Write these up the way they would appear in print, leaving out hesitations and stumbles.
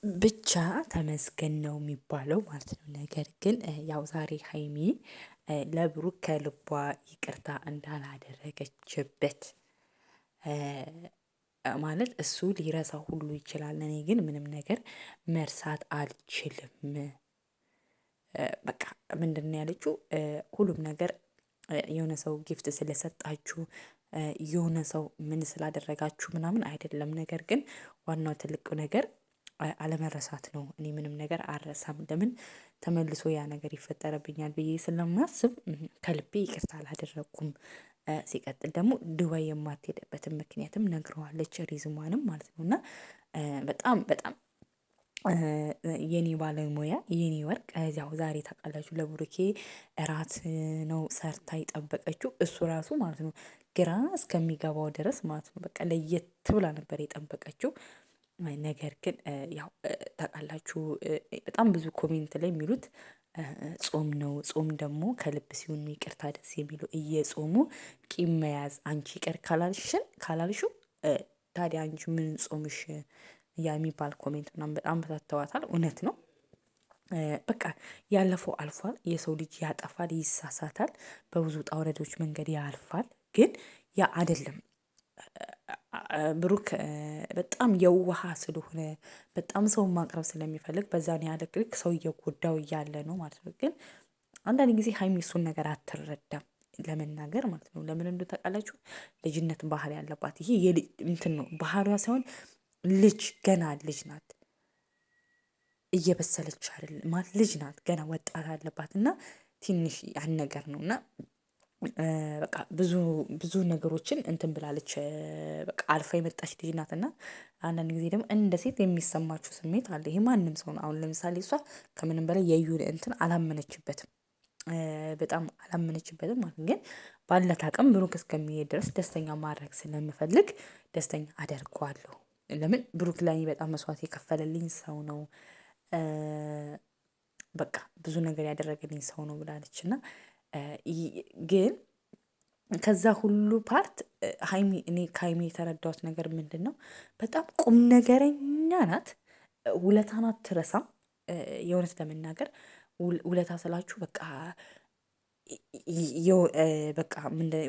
ብቻ ተመስገን ነው የሚባለው ማለት ነው። ነገር ግን ያው ዛሬ ሀይሚ ለብሩክ ከልቧ ይቅርታ እንዳላደረገችበት ማለት እሱ ሊረሳው ሁሉ ይችላል። እኔ ግን ምንም ነገር መርሳት አልችልም። በቃ ምንድነው ያለችው? ሁሉም ነገር የሆነ ሰው ጊፍት ስለሰጣችሁ የሆነ ሰው ምን ስላደረጋችሁ ምናምን አይደለም። ነገር ግን ዋናው ትልቁ ነገር አለመረሳት ነው። እኔ ምንም ነገር አልረሳም። ለምን ተመልሶ ያ ነገር ይፈጠርብኛል ብዬ ስለማስብ ከልቤ ይቅርታ አላደረኩም። ሲቀጥል ደግሞ ዱባይ የማትሄድበትን ምክንያትም ነግረዋለች፣ ሪዝሟንም ማለት ነው። እና በጣም በጣም የኔ ባለሙያ የኔ ወርቅ እዚያው ዛሬ ታውቃላችሁ ለብሩኬ እራት ነው ሰርታ የጠበቀችው። እሱ ራሱ ማለት ነው ግራ እስከሚገባው ድረስ ማለት ነው። በቃ ለየት ብላ ነበር የጠበቀችው። ነገር ግን ያው ታውቃላችሁ በጣም ብዙ ኮሜንት ላይ የሚሉት ጾም ነው፣ ጾም ደግሞ ከልብ ሲሆን ይቅርታ ደስ የሚለው፣ እየጾሙ ቂም መያዝ አንቺ ይቅር ካላልሽው ታዲያ አንቺ ምን ጾምሽ ያ የሚባል ኮሜንት ምናምን በጣም በታተዋታል። እውነት ነው። በቃ ያለፈው አልፏል። የሰው ልጅ ያጠፋል፣ ይሳሳታል፣ በብዙ ውጣ ውረዶች መንገድ ያልፋል። ግን ያ አይደለም ብሩክ በጣም የዋህ ስለሆነ በጣም ሰውን ማቅረብ ስለሚፈልግ በዛን ያህል ልክ ሰው እየጎዳው እያለ ነው ማለት ነው። ግን አንዳንድ ጊዜ ሀይሚ እሱን ነገር አትረዳም ለመናገር ማለት ነው። ለምን እንደው ታውቃላችሁ? ልጅነት ባህሪ ያለባት ይሄ እንትን ነው ባህሪዋ ሳይሆን ልጅ ገና ልጅ ናት። እየበሰለች አይደለም ማለት ልጅ ናት ገና ወጣት አለባት እና ትንሽ ያን ነገር ነው እና በቃ ብዙ ብዙ ነገሮችን እንትን ብላለች። በቃ አልፋ የመጣች ልጅ ናት እና አንዳንድ ጊዜ ደግሞ እንደ ሴት የሚሰማችሁ ስሜት አለ። ይሄ ማንም ሰው ነው። አሁን ለምሳሌ እሷ ከምንም በላይ የዩን እንትን አላመነችበትም፣ በጣም አላመነችበትም ማለት ግን ባላት አቅም ብሩክ እስከሚሄድ ድረስ ደስተኛ ማድረግ ስለምፈልግ ደስተኛ አደርገዋለሁ። ለምን ብሩክ ለኔ በጣም መስዋዕት የከፈለልኝ ሰው ነው። በቃ ብዙ ነገር ያደረገልኝ ሰው ነው ብላለች። እና ግን ከዛ ሁሉ ፓርት ሀይሚ እኔ ከሀይሚ የተረዳሁት ነገር ምንድነው? በጣም ቁም ነገረኛ ናት። ውለታን አትረሳም። የእውነት ለመናገር ውለታ ስላችሁ በቃ በቃ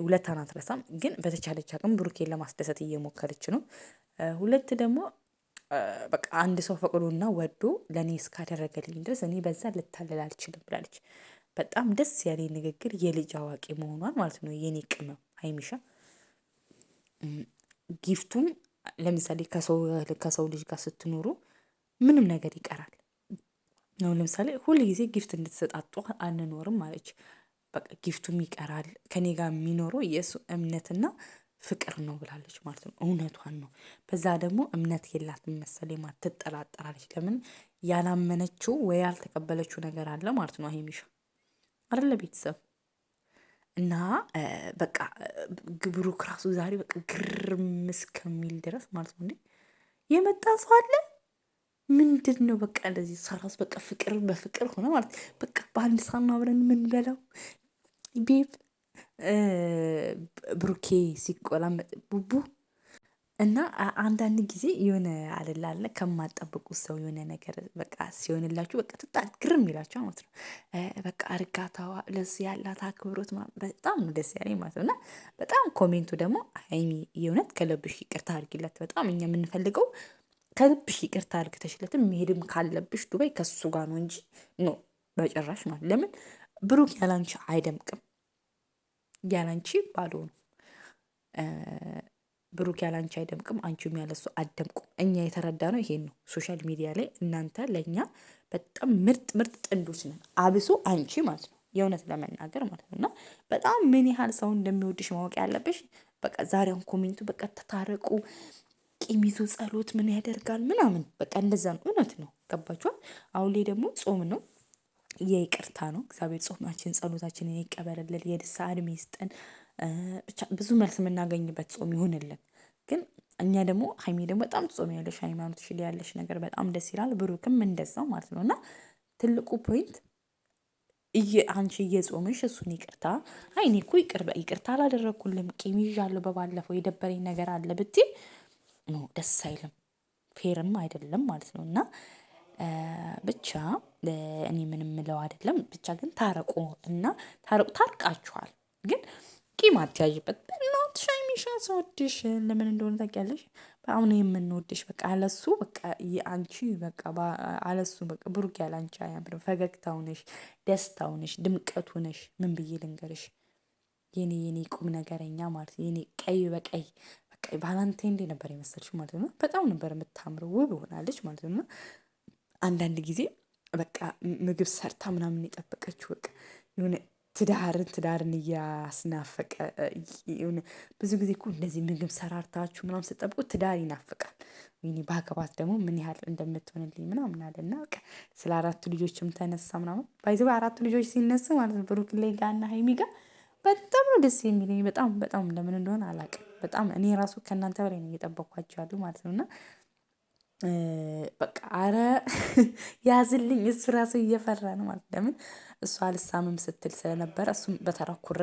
ውለታን አትረሳም። ግን በተቻለች አቅም ብሩኬን ለማስደሰት እየሞከረች ነው። ሁለት ደግሞ በቃ አንድ ሰው ፈቅዶና ወዶ ለእኔ እስካደረገልኝ ድረስ እኔ በዛ ልታለል አልችልም ብላለች። በጣም ደስ ያለኝ ንግግር የልጅ አዋቂ መሆኗን ማለት ነው። የኔ ቅመም ሀይሚሻ ጊፍቱም ለምሳሌ ከሰው ልጅ ጋር ስትኖሩ ምንም ነገር ይቀራል። አሁን ለምሳሌ ሁል ጊዜ ጊፍት እንድትሰጣጡ አንኖርም አለች። በቃ ጊፍቱም ይቀራል። ከኔ ጋር የሚኖረው የእሱ እምነትና ፍቅር ነው ብላለች ማለት ነው። እውነቷን ነው። በዛ ደግሞ እምነት የላትም መሰለኝ ማለት ትጠራጠራለች። ለምን ያላመነችው ወይ ያልተቀበለችው ነገር አለ ማለት ነው። ሀይሚሻ አይደለ ቤተሰብ እና በቃ ብሩክ ራሱ ዛሬ በቃ ግርም እስከሚል ድረስ ማለት ነው። እንዴ የመጣ ሰው አለ ምንድነው? በቃ እንደዚህ ሰራስ በቃ ፍቅር በፍቅር ሆነ ማለት በቃ በአንድ ሳህን አብረን የምንበላው ቤብ ብሩኬ ሲቆላመጥ ቡቡ እና አንዳንድ ጊዜ የሆነ አለ ከማጠብቁት ሰው የሆነ ነገር በቃ ሲሆንላችሁ በቃ ግርም ይላችሁ ማለት ነው። በቃ እርጋታዋ ለዚህ ያላት አክብሮት በጣም ነው ደስ ያለኝ ማለት ነው። እና በጣም ኮሜንቱ ደግሞ ሀይሚ የእውነት ከልብሽ ይቅርታ አድርጊለት። በጣም እኛ የምንፈልገው ከልብሽ ይቅርታ አድርግተሽለትም መሄድም ካለብሽ ዱባይ ከሱ ጋር ነው እንጂ ኖ በጭራሽ ማለት ለምን ብሩክ ያላንቺ አይደምቅም። ያላንቺ ባዶ ነው። ብሩክ ያላንቺ አይደምቅም፣ አንቺም ያለሱ አደምቁም። እኛ የተረዳነው ይሄን ነው። ሶሻል ሚዲያ ላይ እናንተ ለእኛ በጣም ምርጥ ምርጥ ጥንዶች ነን። አብሶ አንቺ ማለት ነው። የእውነት ለመናገር ማለት ነው። እና በጣም ምን ያህል ሰው እንደሚወድሽ ማወቅ ያለብሽ በቃ ዛሬውን ኮሜንቱ በቃ ተታረቁ፣ ቂም ይዞ ጸሎት ምን ያደርጋል ምናምን በቃ እንደዛ ነው። እውነት ነው። ገባችኋል? አሁን ላይ ደግሞ ጾም ነው፣ የይቅርታ ነው። እግዚአብሔር ጾማችን ጸሎታችንን ይቀበልልን፣ የንስሐ ዕድሜ ይስጠን። ብቻ ብዙ መልስ የምናገኝበት ጾም ይሆንልን። ግን እኛ ደግሞ ሀይሚ ደግሞ በጣም ጾም ያለሽ ሃይማኖትሽ ላይ ያለሽ ነገር በጣም ደስ ይላል። ብሩክም እንደዛው ማለት ነው። እና ትልቁ ፖይንት አንቺ እየጾምሽ እሱን ይቅርታ አይ እኔ እኮ ይቅርታ አላደረግኩልም ቂም ይዣለሁ በባለፈው የደበረኝ ነገር አለ ብትይ ኖ ደስ አይልም። ፌርም አይደለም ማለት ነው። እና ብቻ እኔ ምንም ምለው አይደለም። ብቻ ግን ታረቁ እና ታርቃችኋል። ግን ቂም አትያዥበት። በእናትሽ ሀይሚሻ ስወድሽ ለምን እንደሆነ ታውቂያለሽ? በጣም ነው የምንወድሽ። በቃ አለሱ በቃ አንቺ በቃ አለሱ በቃ ብሩክ ያለ አንቺ አያምርም። ፈገግታው ነሽ፣ ደስታው ነሽ፣ ድምቀቱ ነሽ። ምን ብዬ ልንገርሽ? የኔ ቁም ነገረኛ ማለት የኔ ቀይ በቀይ በቃ ቫላንታይን ዴይ ነበር የመሰልሽው ማለት ነው። በጣም ነበር የምታምረው፣ ውብ ሆናለች ማለት ነው። አንዳንድ ጊዜ በቃ ምግብ ሰርታ ምናምን የጠበቀችው በቃ የሆነ ትዳርን እያስናፈቀ የሆነ ብዙ ጊዜ እኮ እንደዚህ ምግብ ሰራርታችሁ ምናምን ስጠብቁ ትዳር ይናፍቃል። ወይኔ ባገባት ደግሞ ምን ያህል እንደምትሆንልኝ ምናምን አለና በቃ ስለ 4 ልጆችም ተነሳ ምናምን ባይዘው 4 ልጆች ሲነሱ ማለት ነው ብሩክ ላይ ጋርና ሀይሚ ጋር በጣም ነው ደስ የሚለኝ። በጣም ለምን እንደሆነ አላውቅም። በጣም እኔ ራሱ ከእናንተ በላይ ነው እየጠበኳቸው ያሉ ማለት ነው። እና በቃ አረ ያዝልኝ እሱ ራሱ እየፈራ ነው ማለት ለምን እሱ አልሳምም ስትል ስለነበረ እሱም በተራ ኩር